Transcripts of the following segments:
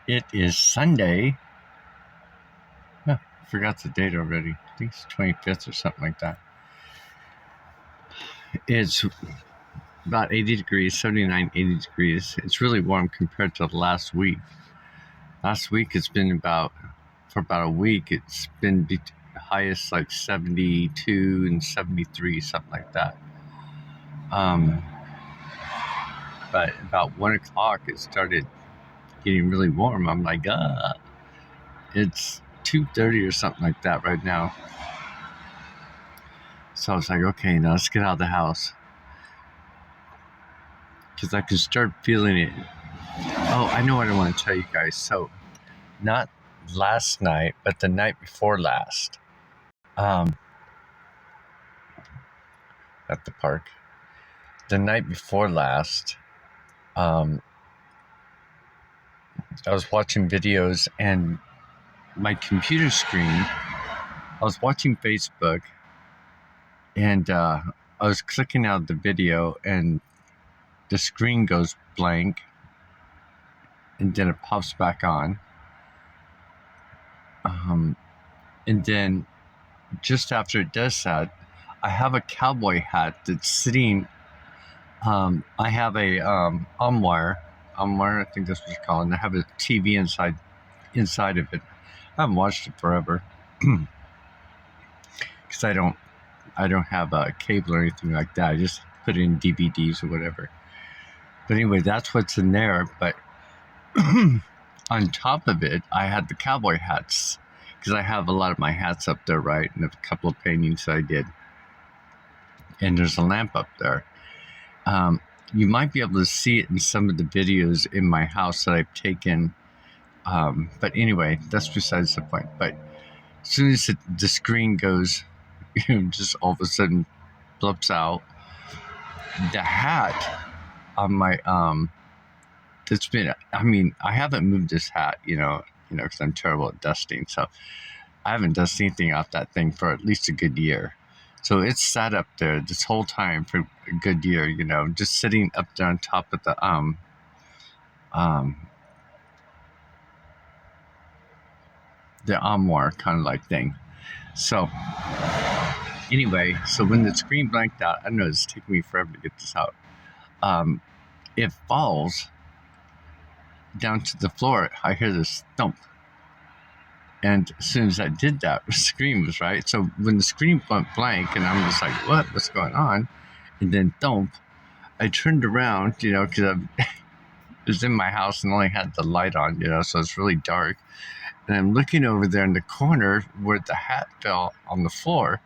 It is Sunday. Oh, I forgot the date already. I think it's 25th or something like that. It's about 80 degrees, 79, 80 degrees. It's really warm compared to last week. Last week it's been for about a week, it's been the highest like 72 and 73, something like that. But about 1 o'clock it started getting really warm. I'm like, it's 2:30 or something like that right now. So I was like, okay, now let's get out of the house. Because I can start feeling it. Oh, I know what I want to tell you guys. So, not last night, but the night before last, at the park. The night before last, I was watching videos and my computer screen, I was watching Facebook and I was clicking out the video and the screen goes blank and then it pops back on. And then just after it does that, I have a cowboy hat that's sitting. I have a Armoire, I think that's what you call it. And I have a TV inside of it. I haven't watched it forever because I don't have a cable or anything like that. I just put it in DVDs or whatever. But anyway, that's what's in there. But on top of it, I had the cowboy hats because I have a lot of my hats up there, right? And a couple of paintings that I did. And there's a lamp up there. You might be able to see it in some of the videos in my house that I've taken. But anyway, that's besides the point. But as soon as the screen goes, just all of a sudden blips out, the hat on my, that's been, I haven't moved this hat, because I'm terrible at dusting. So I haven't dusted anything off that thing for at least a good year. So it's sat up there this whole time for a good year, just sitting up there on top of the armoire kind of like thing. So anyway, so when the screen blanked out, I don't know, it's taking me forever to get this out. It falls down to the floor. I hear this thump. And as soon as I did that, the screen was right. So when the screen went blank and I'm just like, what's going on? And then thump, I turned around, because I was in my house and only had the light on, so it's really dark. And I'm looking over there in the corner where the hat fell on the floor.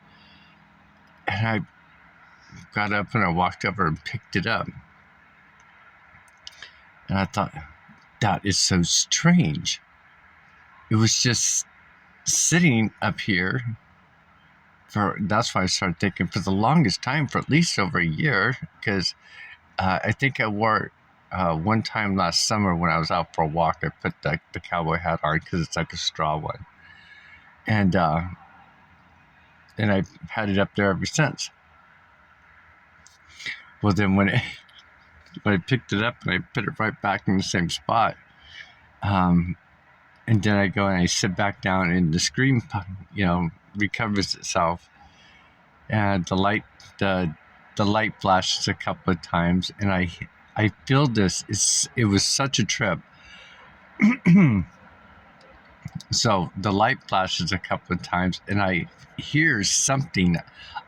And I got up and I walked over and picked it up. And I thought, that is so strange. It was just sitting up here that's why I started thinking for the longest time, for at least over a year, because I think I wore one time last summer when I was out for a walk. I put the cowboy hat on because it's like a straw one. And I've had it up there ever since. Well, then when I picked it up and I put it right back in the same spot, and then I go and I sit back down and the screen, recovers itself, and the light flashes a couple of times, and I feel this. It was such a trip. So the light flashes a couple of times, and I hear something.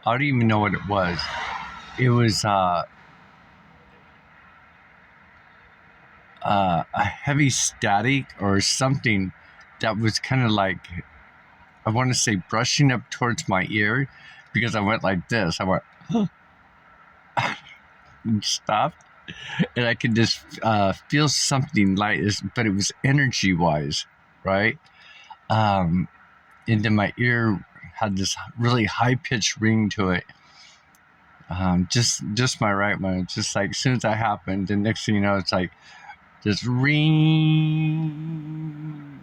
I don't even know what it was. It was a heavy static or something that was kind of like, I want to say, brushing up towards my ear, because I went like this. I went, and stopped, and I could just feel something light, but it was energy-wise, right? And then my ear had this really high-pitched ring to it. Just my right one. Just like as soon as that happened, the next thing you know, it's like this ring.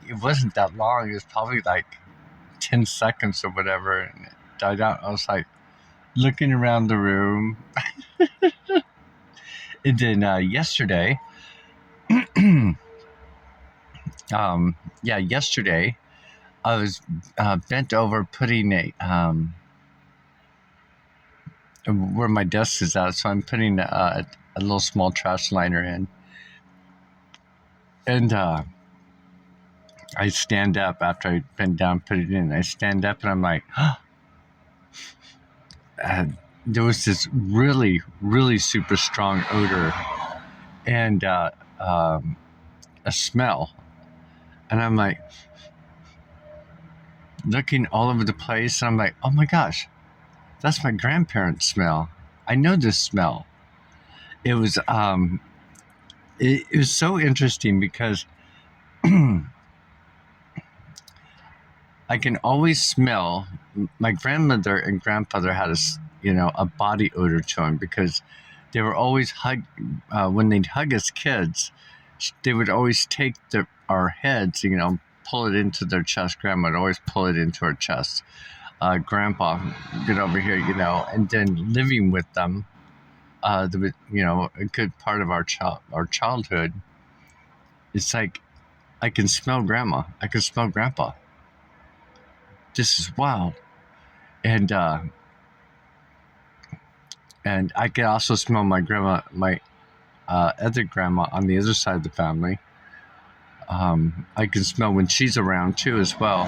It wasn't that long. It was probably like 10 seconds or whatever, and it died out. I was like looking around the room. And then yesterday, yeah, yesterday I was bent over putting where my desk is at, so I'm putting a little small trash liner in, and I stand up after I bend down, put it in. I stand up and I'm like, there was this really, really super strong odor and a smell, and I'm like looking all over the place, and I'm like, oh my gosh, that's my grandparents' smell. I know this smell. It was it was so interesting because I can always smell. My grandmother and grandfather had a body odor to them because they were always when they'd hug us kids. They would always take our heads, pull it into their chest. Grandma would always pull it into her chest. Grandpa, get over here, and then living with them, a good part of our childhood. It's like I can smell grandma. I can smell grandpa. This is wild. And I can also smell my grandma, my other grandma on the other side of the family. I can smell when she's around too as well,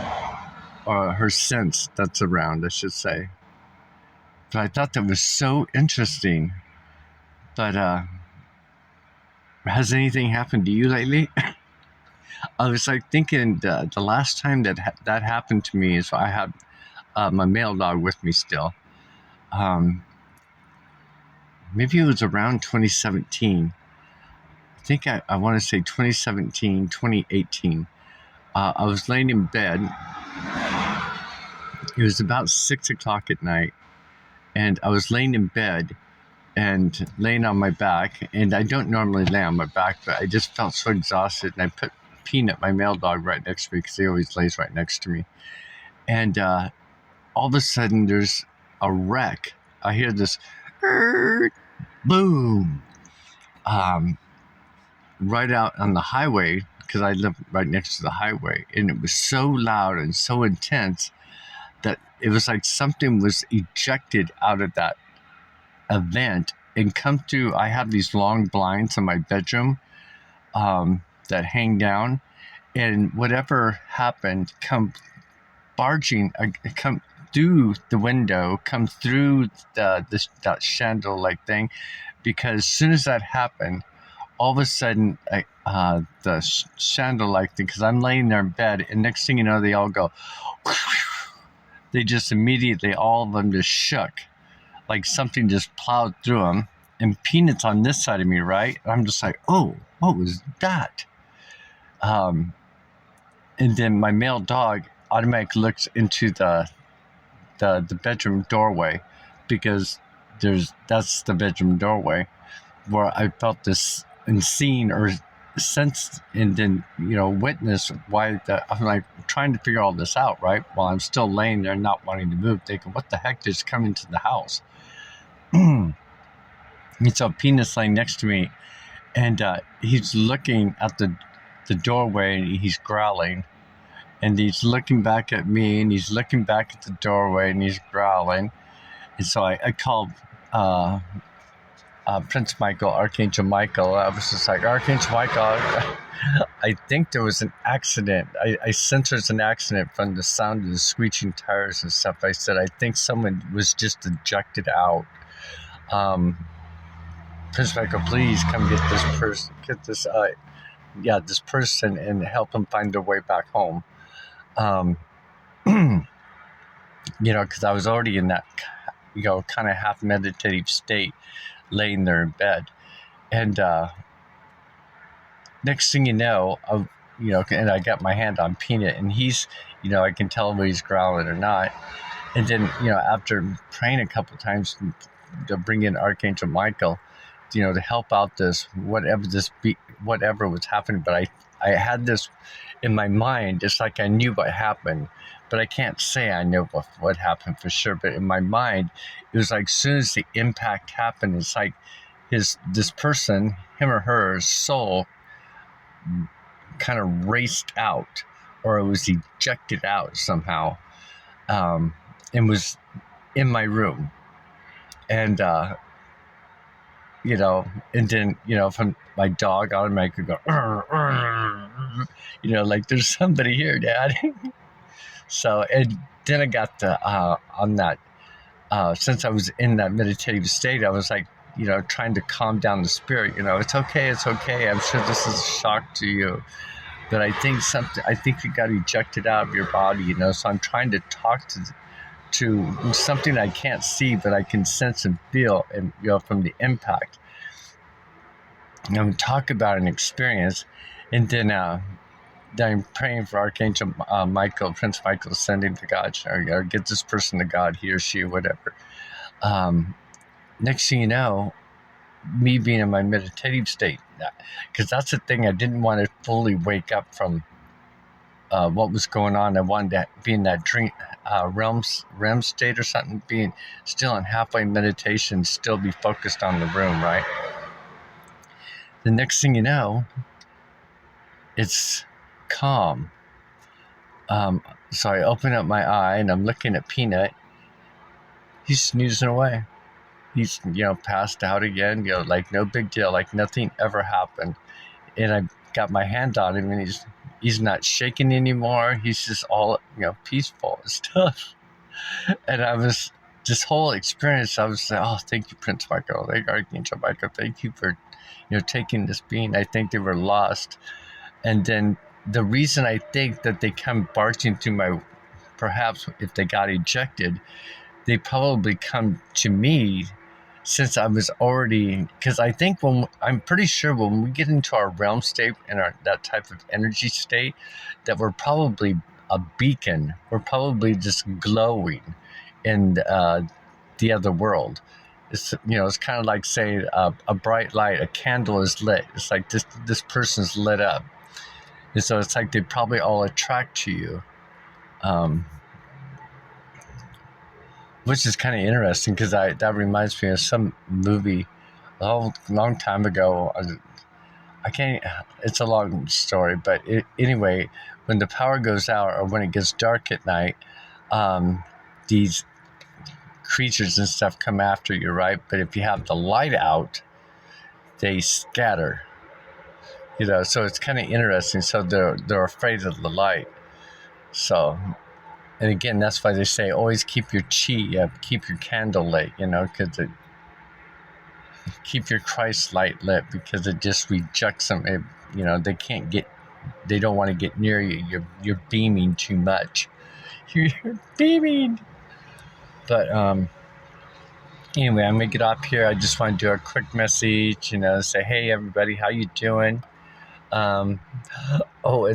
or her scent that's around, I should say. But I thought that was so interesting. But has anything happened to you lately? I was like thinking the last time that happened to me is I had my male dog with me still. Maybe it was around 2017. I think I want to say 2017, 2018. I was laying in bed. It was about 6 o'clock at night, and I was laying in bed and laying on my back. And I don't normally lay on my back, but I just felt so exhausted, and I put Peanut, my male dog, right next to me because he always lays right next to me. And all of a sudden, there's a wreck. I hear this boom, right out on the highway because I live right next to the highway, and it was so loud and so intense that it was like something was ejected out of that event and come through. I have these long blinds in my bedroom that hang down, and whatever happened come barging, come through the window, come through that chandelier like thing, because as soon as that happened, all of a sudden the chandelier like thing, because I'm laying there in bed, and next thing you know, they all go, they just immediately, all of them just shook, like something just plowed through them. And Peanut's on this side of me, right? And I'm just like, oh, what was that? And then my male dog automatically looks into the bedroom doorway, because that's the bedroom doorway where I felt this and seen or sensed, and then witnessed why I'm like trying to figure all this out, right? While I'm still laying there not wanting to move, thinking, what the heck just come into the house? And so Peanut's laying next to me, and he's looking at the doorway, and he's growling, and he's looking back at me, and he's looking back at the doorway, and he's growling. And so I called Prince Michael, Archangel Michael. I was just like, Archangel Michael, I think there was an accident. I sense there's an accident from the sound of the screeching tires and stuff. I said, I think someone was just ejected out. Prince Michael, please come get this person, this person, and help them find their way back home. Because I was already in that, kind of half meditative state, laying there in bed. And next thing you know, and I got my hand on Peanut, and he's, I can tell whether he's growling or not. And then, after praying a couple times to bring in Archangel Michael, to help out this, whatever was happening. But I had this in my mind. It's like I knew what happened, but I can't say I know what happened for sure. But in my mind, it was like as soon as the impact happened, it's like this person, him or her soul, kind of raced out, or it was ejected out somehow, and was in my room. And and then from my dog automatically go, like there's somebody here, Dad. So, and then I got on that. Since I was in that meditative state, I was like, trying to calm down the spirit. It's okay, it's okay. I'm sure this is a shock to you, but I think you got ejected out of your body. So I'm trying to talk to something I can't see, but I can sense and feel, and from the impact. And talk about an experience, and then I'm praying for Archangel Michael, Prince Michael, send him to God, or get this person to God, he or she, whatever. Next thing you know, me being in my meditative state, because that's the thing, I didn't want to fully wake up from what was going on. I wanted to be in that dream, REM state or something, being still in halfway meditation, still be focused on the room, right? The next thing you know, it's calm. So I open up my eye and I'm looking at Peanut. He's snoozing away. He's, passed out again, like no big deal, like nothing ever happened. And I got my hand on him, and he's not shaking anymore. He's just all, peaceful and stuff. And this whole experience, I was like, oh, thank you, Prince Michael. Thank you, Archangel Michael. Thank you for, taking this being. I think they were lost. And then the reason I think that they come barging through perhaps if they got ejected, they probably come to me since I was already, because I think I'm pretty sure when we get into our realm state and that type of energy state, that we're probably a beacon. We're probably just glowing in the other world. It's it's kind of like saying a bright light, a candle is lit. It's like this person's lit up, and so it's like they probably all attract to you. Which is kind of interesting, because that reminds me of some movie a long time ago. I can't. It's a long story, but anyway, when the power goes out or when it gets dark at night, these creatures and stuff come after you, right? But if you have the light out, they scatter. So it's kind of interesting. So they're afraid of the light. So. And again, that's why they say always keep your chi up, keep your candle lit, because keep your Christ light lit, because it just rejects them. They don't want to get near you. You're beaming too much. You're beaming. But anyway, I'm gonna get up here. I just want to do a quick message, say, hey everybody, how you doing? And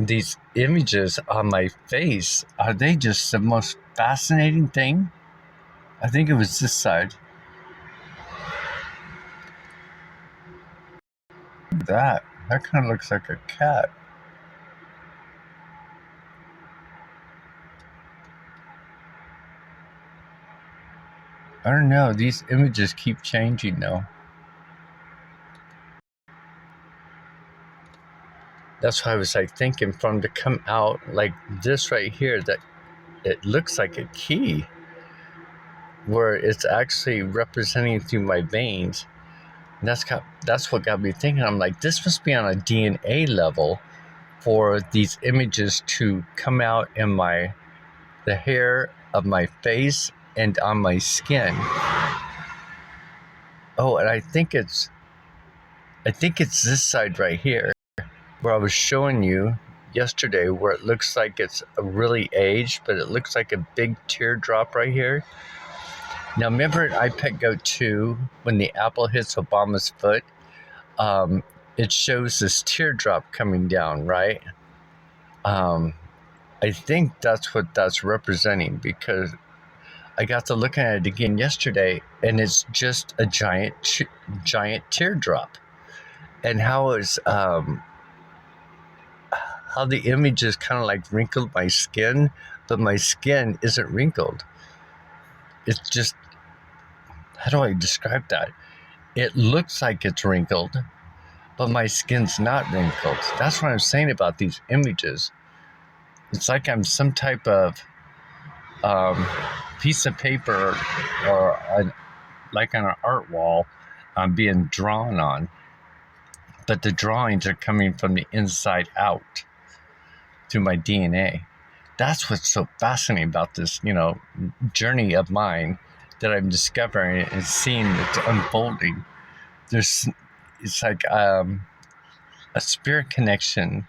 these images on my face, are they just the most fascinating thing? I think it was this side. That kind of looks like a cat. I don't know, these images keep changing though. That's why I was like thinking for them to come out like this right here, that it looks like a key, where it's actually representing through my veins. And that's what got me thinking. I'm like, this must be on a DNA level for these images to come out in the hair of my face and on my skin. Oh, and I think it's this side right here, where I was showing you yesterday, where it looks like it's really aged, but it looks like a big teardrop right here. Now, remember in iPet Go 2, when the apple hits Obama's foot, it shows this teardrop coming down, right? I think that's what that's representing, because I got to looking at it again yesterday, and it's just a giant teardrop. And how the image is kind of like wrinkled my skin, but my skin isn't wrinkled. It's just, how do I describe that? It looks like it's wrinkled, but my skin's not wrinkled. That's what I'm saying about these images. It's like I'm some type of piece of paper or like on an art wall I'm being drawn on. But the drawings are coming from the inside out through my DNA. That's what's so fascinating about this, journey of mine that I'm discovering and seeing it's unfolding. It's like a spirit connection,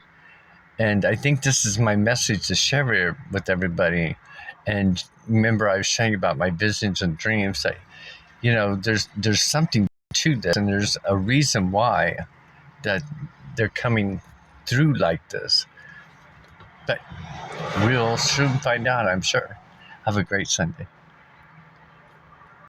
and I think this is my message to share with everybody. And remember, I was saying about my visions and dreams. That there's something to this, and there's a reason why that they're coming through like this. But we'll soon find out, I'm sure. Have a great Sunday.